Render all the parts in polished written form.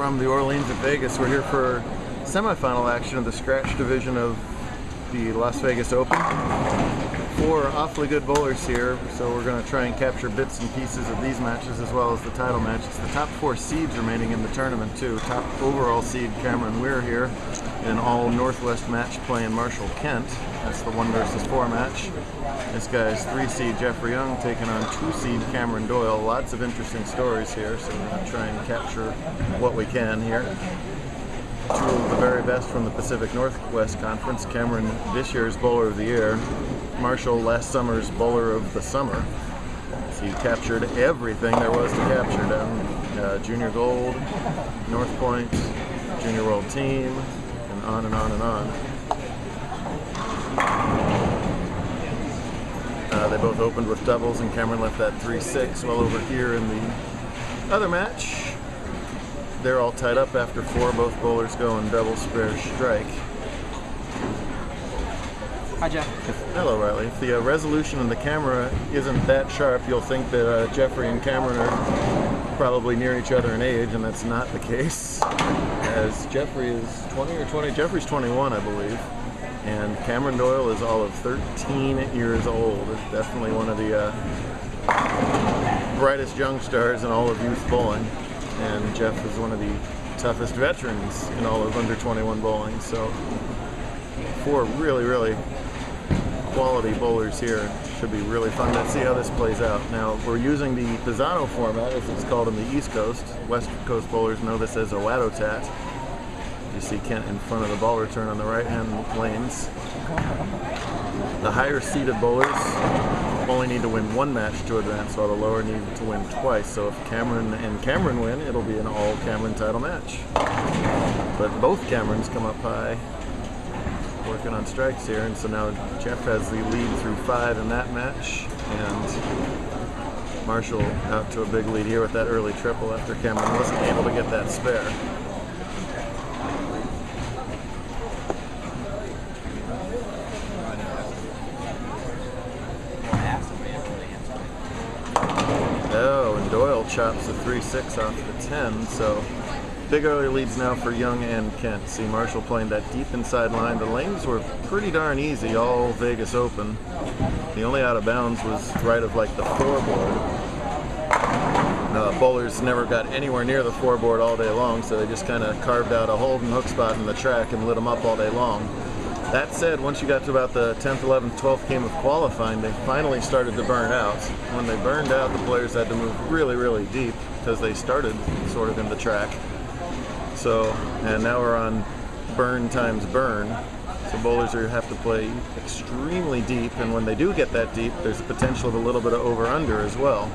from the Orleans at Vegas. We're here for semifinal action of the scratch division of the Las Vegas Open. 4 awfully good bowlers here, so we're going to try and capture bits and pieces of these matches as well as the title match. It's the top 4 seeds remaining in the tournament too. Top overall seed Kamron Weier here, in all Northwest match playing Marshall Kent. That's the 1 versus 4 match. This guy's 3 seed Geoffrey taking on 2 seed Kamron Doyle. Lots of interesting stories here, so we're going to try and capture what we can here. 2 of the very best from the Pacific Northwest Conference. Kamron, this year's Bowler of the Year. Marshall, last summer's Bowler of the Summer. So he captured everything there was to capture down. Junior Gold, North Point, Junior World Team, and on and on and on. They both opened with doubles, and Kamron left that 3-6. Well, over here in the other match, they're all tied up after 4. Both bowlers go in double spare strike. Hi, Jeff. Hello, Riley. If the resolution in the camera isn't that sharp, you'll think that Geoffrey and Kamron are probably near each other in age, and that's not the case. As Geoffrey is 20 or 20, Geoffrey's 21, I believe, and Kamron Doyle is all of 13 years old. Definitely one of the brightest young stars in all of youth bowling, and Jeff is one of the toughest veterans in all of under 21 bowling. So 4 really, really quality bowlers here. Should be really fun to see how this plays out. Now, we're using the Pisano format, as it's called on the East Coast. West Coast bowlers know this as a Watto tat. You see Kent in front of the ball return on the right-hand lanes. The higher seeded bowlers only need to win 1 match to advance, while the lower need to win twice. So if Kamron and Kamron win, it'll be an all Kamron title match. But both Kamrons come up high, working on strikes here, and so now Jeff has the lead through 5 in that match, and Marshall out to a big lead here with that early triple after Kamron wasn't able to get that spare. Oh, and Doyle chops the 3-6 off the 10, so big early leads now for Young and Kent. See Marshall playing that deep inside line. The lanes were pretty darn easy all Vegas Open. The only out of bounds was right of like the 4 board. Bowlers never got anywhere near the 4 board all day long, so they just kind of carved out a hold and hook spot in the track and lit them up all day long. That said, once you got to about the 10th, 11th, 12th game of qualifying, they finally started to burn out. When they burned out, the players had to move really, really deep because they started sort of in the track. So, and now we're on burn times burn. So bowlers have to play extremely deep, and when they do get that deep, there's the potential of a little bit of over-under as well.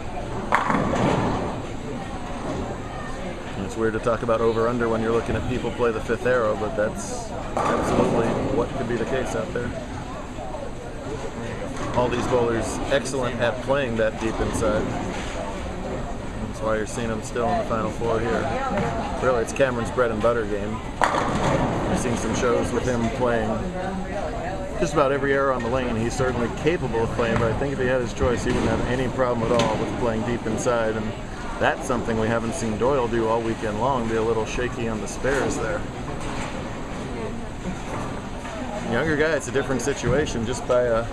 And it's weird to talk about over-under when you're looking at people play the 5th arrow, but that's absolutely what could be the case out there. All these bowlers excellent at playing that deep inside. That's why you're seeing him still in the Final 4 here. Really, it's Kamron's bread and butter game. I've seen some shows with him playing just about every arrow on the lane. He's certainly capable of playing, but I think if he had his choice, he wouldn't have any problem at all with playing deep inside. And that's something we haven't seen Doyle do all weekend long, be a little shaky on the spares there. Younger guy, it's a different situation. Just by a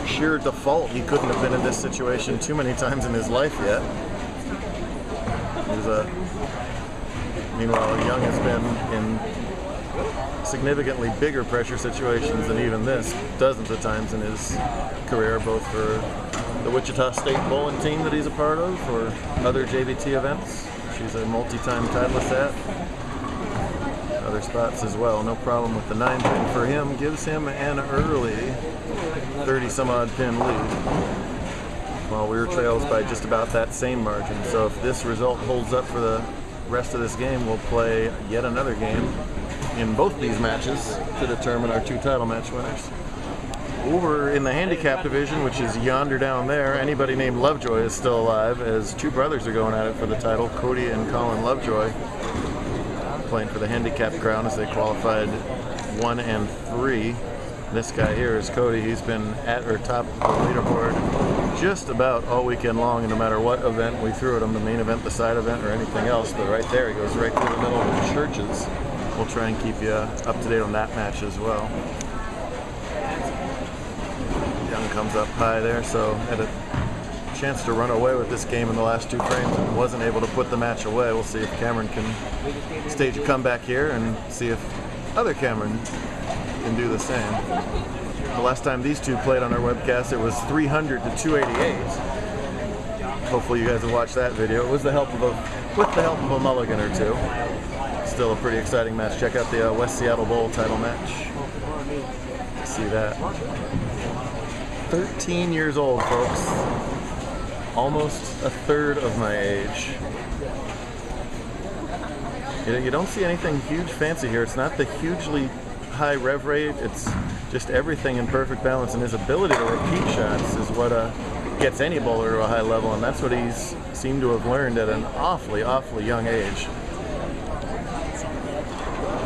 sheer default, he couldn't have been in this situation too many times in his life yet. Meanwhile, Young has been in significantly bigger pressure situations than even this, dozens of times in his career, both for the Wichita State bowling team that he's a part of, or other JBT events, which he's a multi-time titleist at. Other spots as well. No problem with the 9 pin for him. Gives him an early 30-some-odd pin lead, while Weier trails by just about that same margin. So if this result holds up for the rest of this game, we'll play yet another game in both these matches to determine our 2 title match winners. Over in the handicap division, which is yonder down there, anybody named Lovejoy is still alive, as 2 brothers are going at it for the title. Cody and Colin Lovejoy playing for the handicap crown as they qualified 1 and 3. This guy here is Cody. He's been at or top of the leaderboard just about all weekend long, and no matter what event we threw at him, the main event, the side event, or anything else. But right there, he goes right through the middle of the churches. We'll try and keep you up to date on that match as well. Young comes up high there, so had a chance to run away with this game in the last 2 frames and wasn't able to put the match away. We'll see if Kamron can stage a comeback here and see if other Kamron can do the same. The last time these two played on our webcast, it was 300 to 288. Hopefully you guys have watched that video. It was with the help of a mulligan or two. Still a pretty exciting match. Check out the West Seattle Bowl title match. See that. 13 years old, folks. Almost a third of my age. You don't see anything huge fancy here. It's not the hugely high rev rate. It's just everything in perfect balance, and his ability to repeat shots is what gets any bowler to a high level, and that's what he's seemed to have learned at an awfully young age.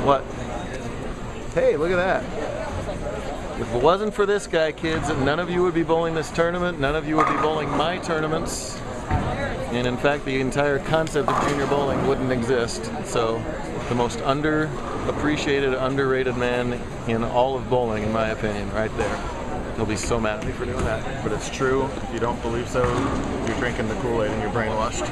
What? Hey, look at that. If it wasn't for this guy, kids, none of you would be bowling this tournament, none of you would be bowling my tournaments, and in fact the entire concept of junior bowling wouldn't exist. So the most underappreciated, underrated man in all of bowling, in my opinion, right there. He'll be so mad at me for doing that, but it's true. If you don't believe so, you're drinking the Kool-Aid and you're brainwashed.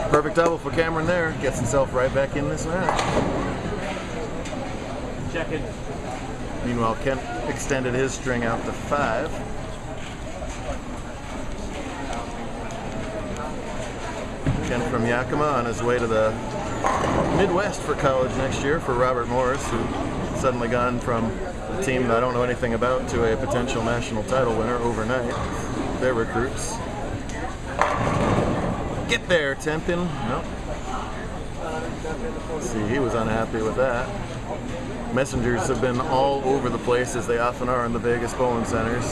Perfect double for Kamron there. Gets himself right back in this match. Check it. Meanwhile, Kent extended his string out to 5. Kent from Yakima on his way to the Midwest for college next year for Robert Morris, who suddenly gone from a team that I don't know anything about to a potential national title winner overnight. Their recruits. Get there, Tempin. Nope. See, he was unhappy with that. Messengers have been all over the place, as they often are in the Vegas bowling centers.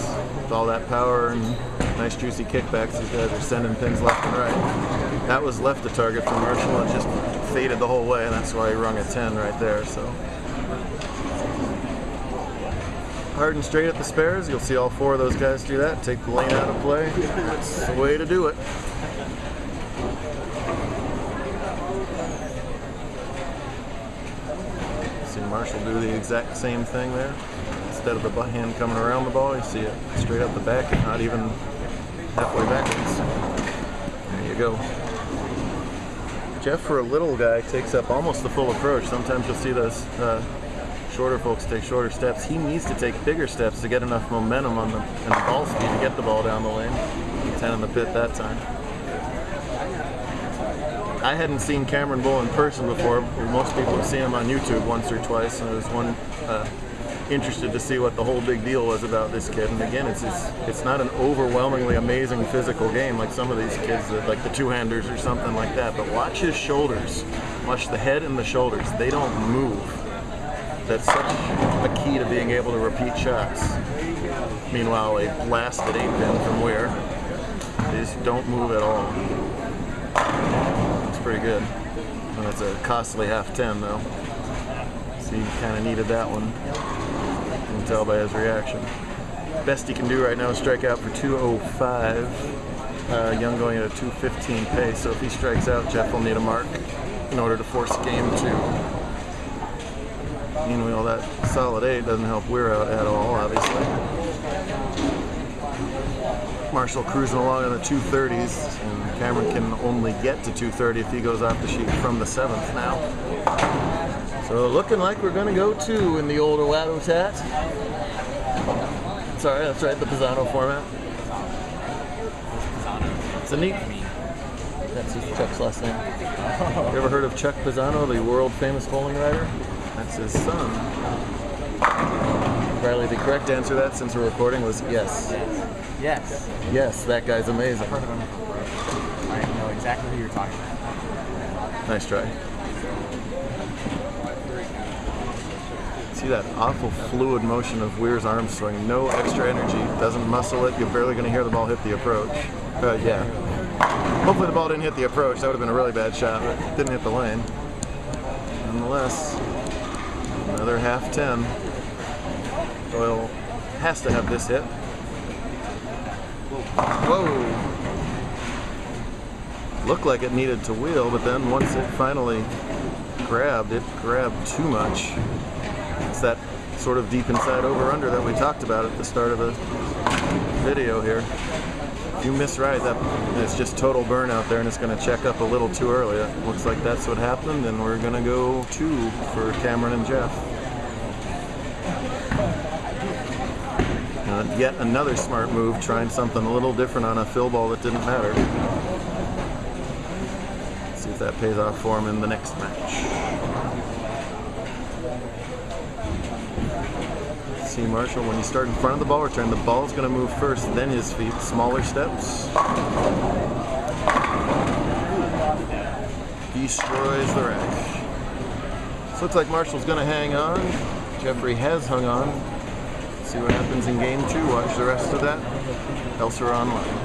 With all that power and nice juicy kickbacks, these guys are sending pins left and right. That was left a target for Marshall and just faded the whole way, and that's why he rung a 10 right there. So hard and straight at the spares. You'll see all 4 of those guys do that. Take the lane out of play. That's the way to do it. See Marshall do the exact same thing there. Instead of the butt hand coming around the ball, you see it straight up the back and not even halfway backwards. There you go. Jeff, for a little guy, takes up almost the full approach. Sometimes you'll see those shorter folks take shorter steps. He needs to take bigger steps to get enough momentum on the ball speed to get the ball down the lane. 10 in the pit that time. I hadn't seen Kamron bowl in person before. Most people have seen him on YouTube once or twice, and I was interested to see what the whole big deal was about this kid. And again, it's not an overwhelmingly amazing physical game like some of these kids, like the two-handers or something like that. But watch his shoulders. Watch the head and the shoulders. They don't move. That's such a key to being able to repeat shots. Meanwhile, a blasted 8-pin from Weier. They just don't move at all. It's pretty good. And that's a costly half 10 though. So he kind of needed that one. You can tell by his reaction. Best he can do right now is strike out for 205. Young going at a 215 pace, so if he strikes out, Jeff will need a mark in order to force game 2. Meanwhile, that solid 8 doesn't help Weier out at all, obviously. Marshall cruising along in the 230s, and Kamron can only get to 230 if he goes off the sheet from the 7th now. So looking like we're going to go 2 in the old Owato Tat. Sorry, that's right, the Pisano format. It's a neat. That's just Chuck's last name. You ever heard of Chuck Pisano, the world famous bowling writer? That's his son. Riley, the correct answer to that, since we're recording, was yes. Yes. Yes, that guy's amazing. I've heard of him. I know exactly who you're talking about. Nice try. See that awful fluid motion of Weir's arm swing. No extra energy. Doesn't muscle it. You're barely going to hear the ball hit the approach. Yeah. Hopefully the ball didn't hit the approach. That would have been a really bad shot, but it didn't hit the lane. Nonetheless, another half 10. Doyle has to have this hit. Whoa! Looked like it needed to wheel, but then once it finally grabbed, it grabbed too much. It's that sort of deep inside over-under that we talked about at the start of the video here. If you miss right, it's just total burnout there, and it's going to check up a little too early. It looks like that's what happened, and we're going to go 2 for Kamron and Jeff. Yet another smart move, trying something a little different on a fill ball that didn't matter. Let's see if that pays off for him in the next match. See Marshall, when you start in front of the ball return, the ball's going to move first, then his feet. Smaller steps. Destroys the rack. So looks like Marshall's going to hang on. Geoffrey has hung on. See what happens in game 2. Watch the rest of that elsewhere online.